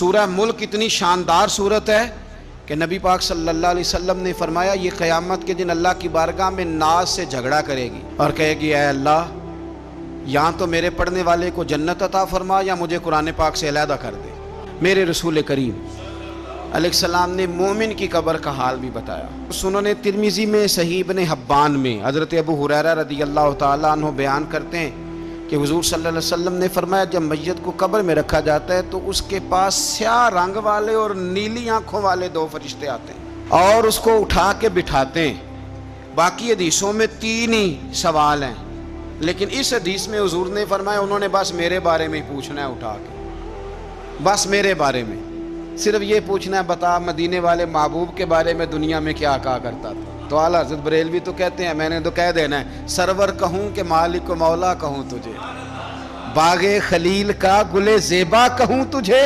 سورہ ملک اتنی شاندار صورت ہے کہ نبی پاک صلی اللہ علیہ وسلم نے فرمایا یہ قیامت کے دن اللہ کی بارگاہ میں ناز سے جھگڑا کرے گی اور کہے گی اے اللہ یا تو میرے پڑھنے والے کو جنت عطا فرما یا مجھے قرآن پاک سے علیحدہ کر دے۔ میرے رسول کریم علیہ السلام نے مومن کی قبر کا حال بھی بتایا۔ سنن ترمذی میں صحیح ابن حبان میں حضرت ابو ہریرہ رضی اللہ تعالیٰ عنہ بیان کرتے ہیں کہ حضور صلی اللہ علیہ وسلم نے فرمایا جب میت کو قبر میں رکھا جاتا ہے تو اس کے پاس سیاہ رنگ والے اور نیلی آنکھوں والے دو فرشتے آتے ہیں اور اس کو اٹھا کے بٹھاتے ہیں۔ باقی حدیثوں میں 3 ہی سوال ہیں، لیکن اس حدیث میں حضور نے فرمایا انہوں نے بس میرے بارے میں ہی پوچھنا ہے، اٹھا کے بس میرے بارے میں صرف یہ پوچھنا ہے بتا مدینے والے محبوب کے بارے میں دنیا میں کیا کہا کرتا تھا۔ تو اعلیٰ حضرت بریلوی تو کہتے ہیں میں نے تو کہہ دینا ہے سرور کہوں کہ مالک و مولا کہوں تجھے، باغ خلیل کا گل زیبا کہوں تجھے،